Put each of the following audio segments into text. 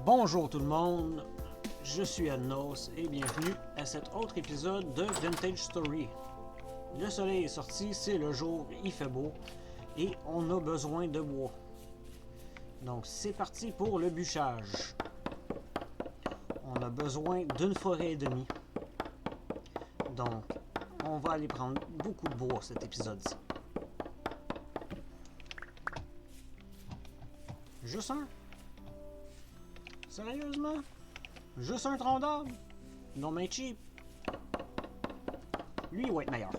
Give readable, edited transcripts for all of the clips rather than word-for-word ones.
Bonjour tout le monde, je suis Adnos et bienvenue à cet autre épisode de Vintage Story. Le soleil est sorti, c'est le jour, il fait beau et on a besoin de bois. Donc c'est parti pour le bûchage. On a besoin d'une forêt et demie. Donc on va aller prendre beaucoup de bois cet épisode-ci. Juste un? Sérieusement? Juste un tronc d'arbre? Non mais cheap. Lui il va être meilleur.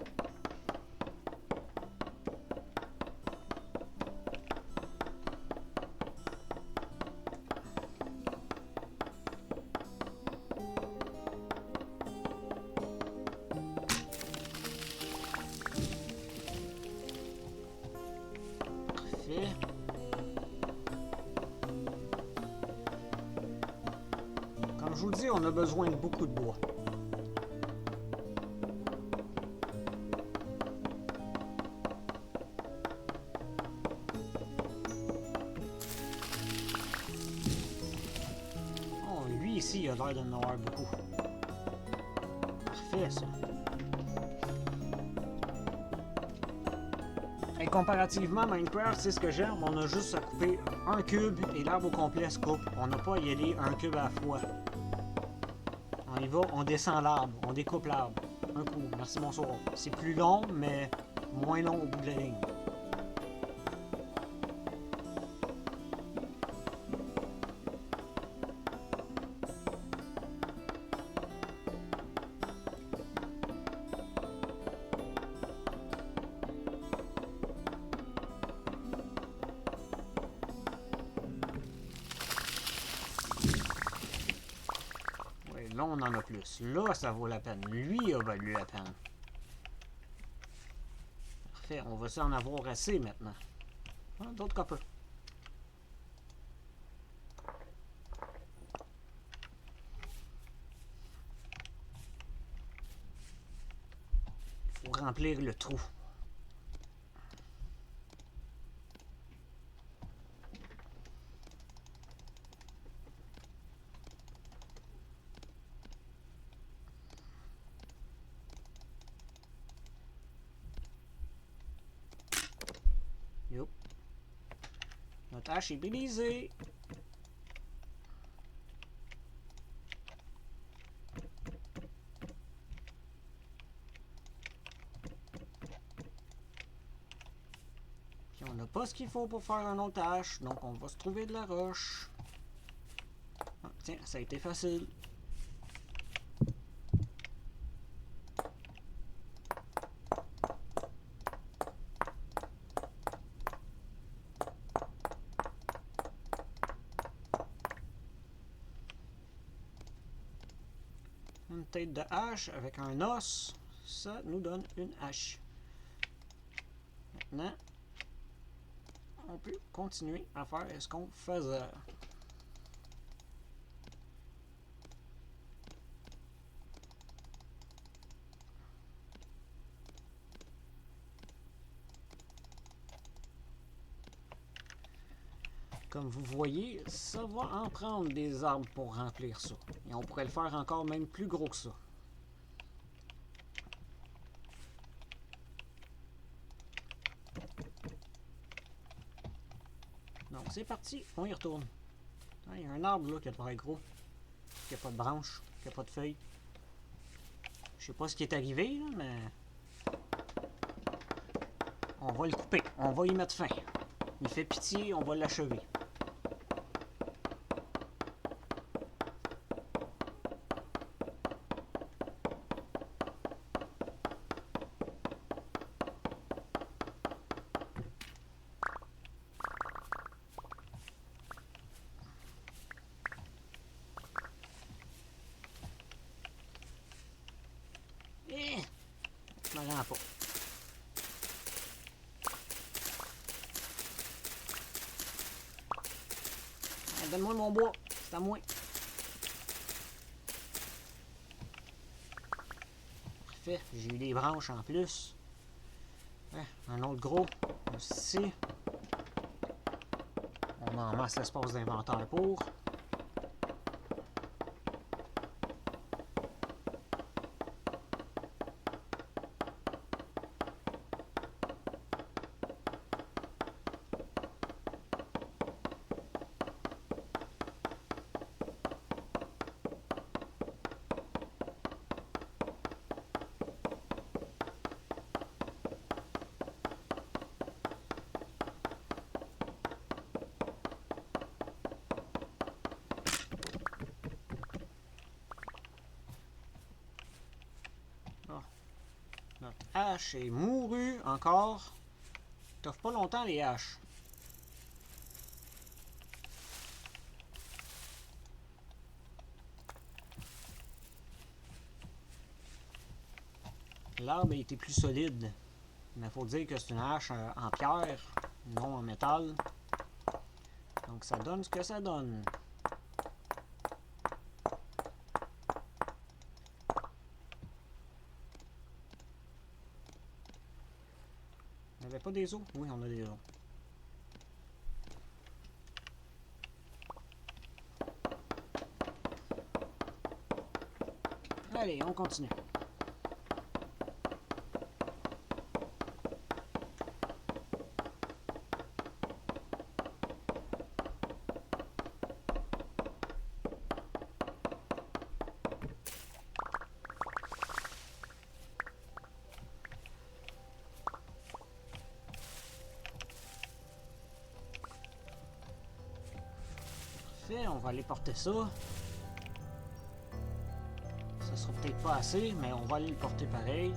Parfait. Comme je vous le dis, on a besoin de beaucoup de bois. Oh, lui ici, il a l'air d'en avoir beaucoup. Parfait, ça. Et comparativement à Minecraft, c'est ce que j'aime, on a juste à couper un cube et l'arbre au complet se coupe. On n'a pas à y aller un cube à la fois. On y va, on descend l'arbre, on découpe l'arbre. Un coup, merci bonsoir. C'est plus long, mais moins long au bout de la ligne. Ouais, là, on en a plus. Là, ça vaut la peine. Lui a valu la peine. Parfait, on va en avoir assez maintenant. Ah, d'autres coppers. Faut remplir le trou. Yup. Notre hache est brisée. Puis on n'a pas ce qu'il faut pour faire un autre hache, donc on va se trouver de la roche. Ah, tiens, ça a été facile. Une tête de hache avec un os, ça nous donne une hache. Maintenant, on peut continuer à faire ce qu'on faisait. Comme vous voyez, ça va en prendre des arbres pour remplir ça. Et on pourrait le faire encore même plus gros que ça. Donc c'est parti, on y retourne. Il y a un arbre là qui est très gros, qui n'a pas de branches, qui n'a pas de feuilles. Je sais pas ce qui est arrivé, là, mais on va le couper, on va y mettre fin. Il fait pitié, on va l'achever. Je me rends pas. Donne-moi mon bois, c'est à moi. Parfait, j'ai eu des branches en plus. Un autre gros, ici. On en masse l'espace d'inventaire pour. hache est mourue encore. T'offres pas longtemps les haches. L'arbre a été plus solide. Mais il faut dire que c'est une hache en pierre, non en métal. Donc ça donne ce que ça donne. On n'avait pas des os? Oui, on a des os. Allez, on continue. On va aller porter ça. Ça sera peut-être pas assez, mais on va aller le porter pareil.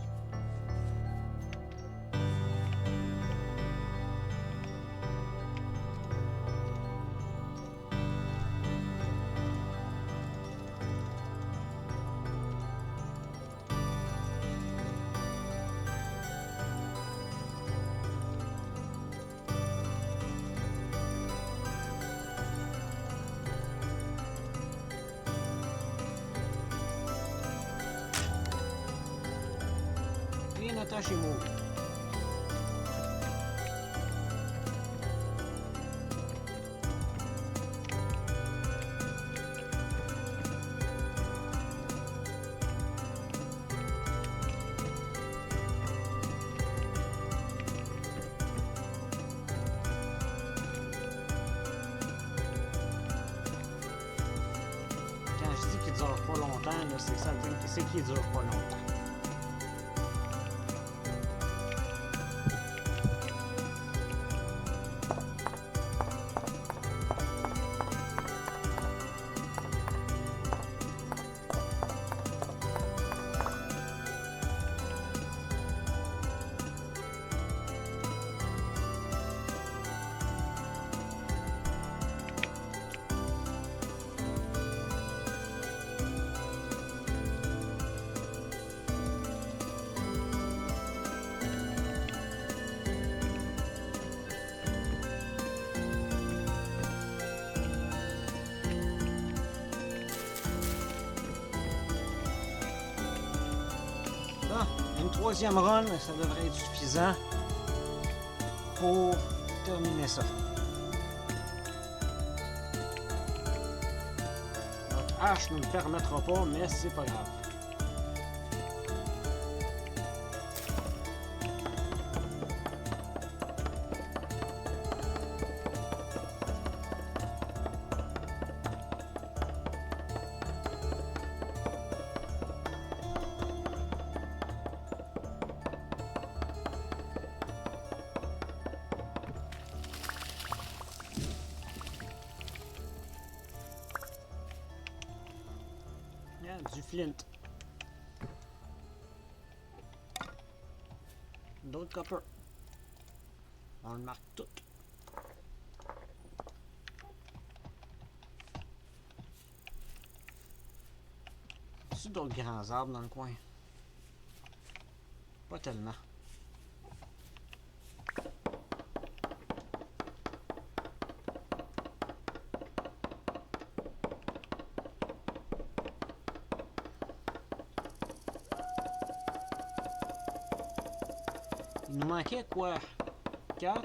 Et notre hache est mourue. Quand je dis qu'il dure pas longtemps, c'est ça, c'est qu'il dure pas longtemps. Une troisième run, ça devrait être suffisant pour terminer ça. Notre hache ne le permettra pas, mais c'est pas grave. Du flint. D'autres copper. On le marque tout. Y a d'autres grands arbres dans le coin? Pas tellement. Il nous manquait quoi? 4,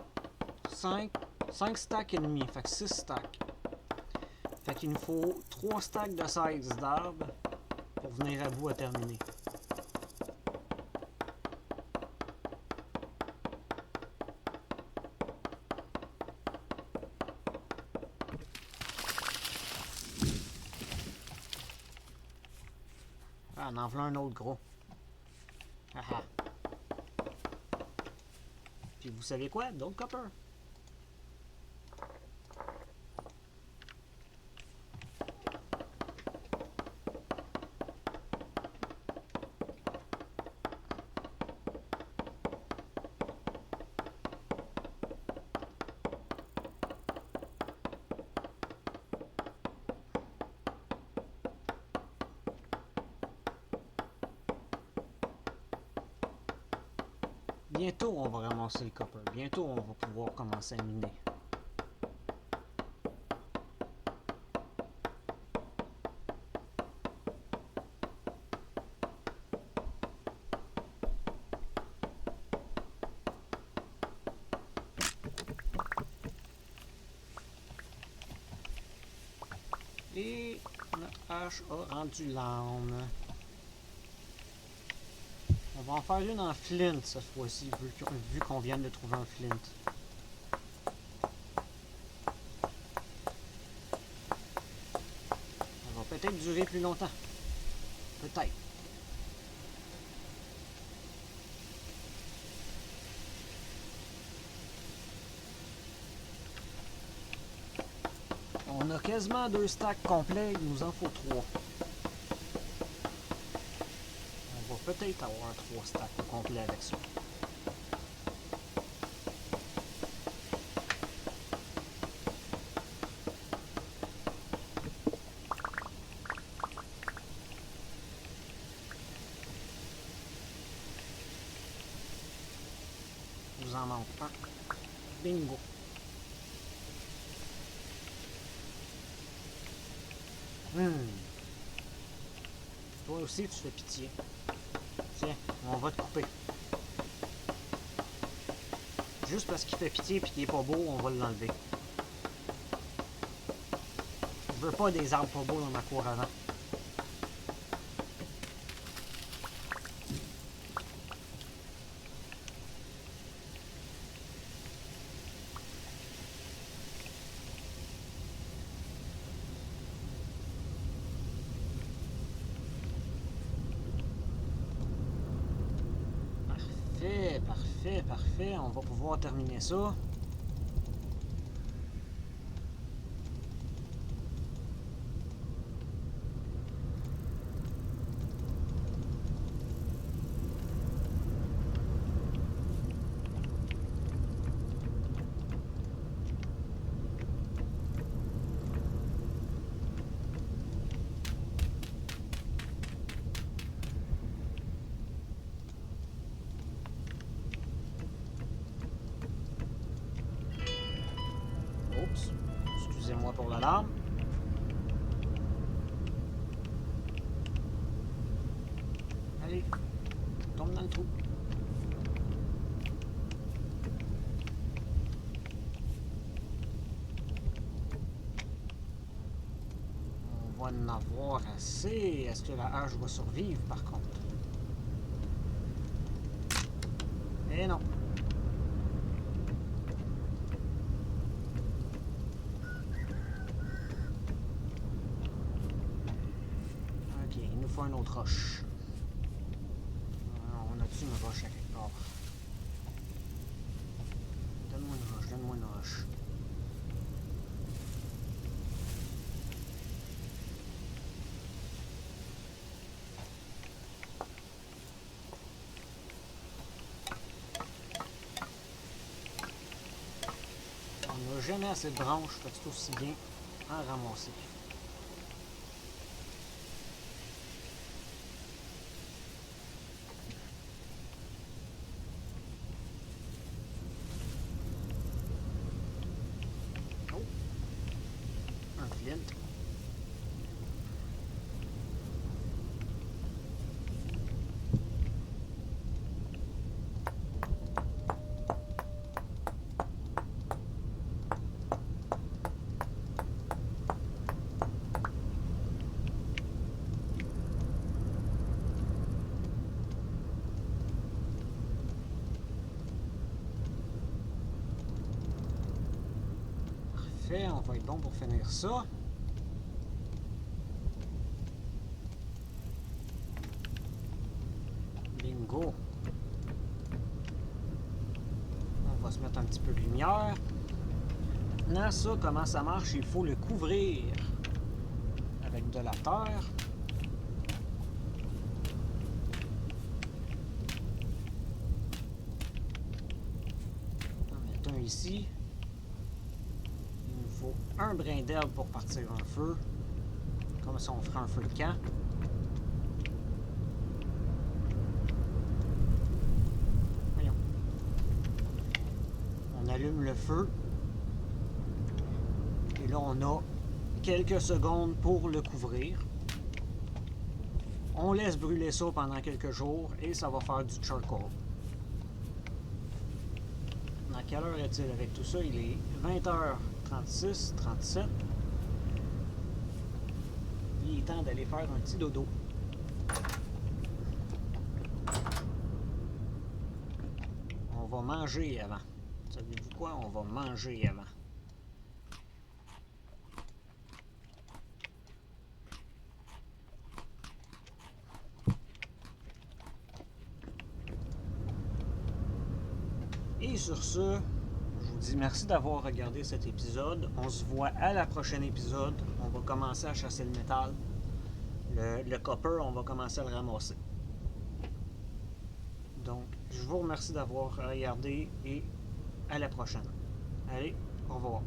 5 stacks et demi. Fait que 6 stacks. Fait qu'il nous faut 3 stacks de 16 d'arbres pour venir à bout à terminer. Ah, on en veut un autre gros. Ah ah. Puis vous savez quoi? D'autres copper. Bientôt, on va ramasser le copper. Bientôt, on va pouvoir commencer à miner. Et notre hache a rendu l'âme. On va en faire une en flint cette fois-ci, vu qu'on vient de trouver un flint. Ça va peut-être durer plus longtemps. Peut-être. On a quasiment 2 stacks complets, il nous en faut 3. On va peut-être avoir 3 stacks complets avec ça. Il nous en manque un. Bingo. Toi aussi, tu fais pitié. Tiens, on va te couper. Juste parce qu'il fait pitié et qu'il est pas beau, on va l'enlever. Je veux pas des arbres pas beaux dans ma cour avant. Parfait, parfait, parfait. On va pouvoir terminer ça. Oups, excusez-moi pour l'alarme. Allez, tombe dans le trou. On va en avoir assez. Est-ce que la hache va survivre par contre? Eh non. Ok, il nous faut un autre roche. On a-tu une roche à quelque part? Donne-moi une roche, donne-moi une roche. On n'a jamais assez de branches, fait que c'est aussi bien en ramasser. Oh! Un flint. Parfait, on va être bon pour finir ça. Bingo. On va se mettre un petit peu de lumière. Maintenant, ça, comment ça marche? Il faut le couvrir avec de la terre. On en met un ici. Il nous faut un brin d'herbe pour partir un feu. Comme ça, on fera un feu de camp. Voyons. On allume le feu. Et là, on a quelques secondes pour le couvrir. On laisse brûler ça pendant quelques jours et ça va faire du charcoal. Dans quelle heure est-il avec tout ça? Il est 20h36, 37. Il est temps d'aller faire un petit dodo. On va manger avant. Savez-vous quoi? On va manger avant. Et sur ce, je vous dis merci d'avoir regardé cet épisode. On se voit à la prochaine épisode. On va commencer à chasser le métal. Le copper, on va commencer à le ramasser. Donc, je vous remercie d'avoir regardé et à la prochaine. Allez, au revoir.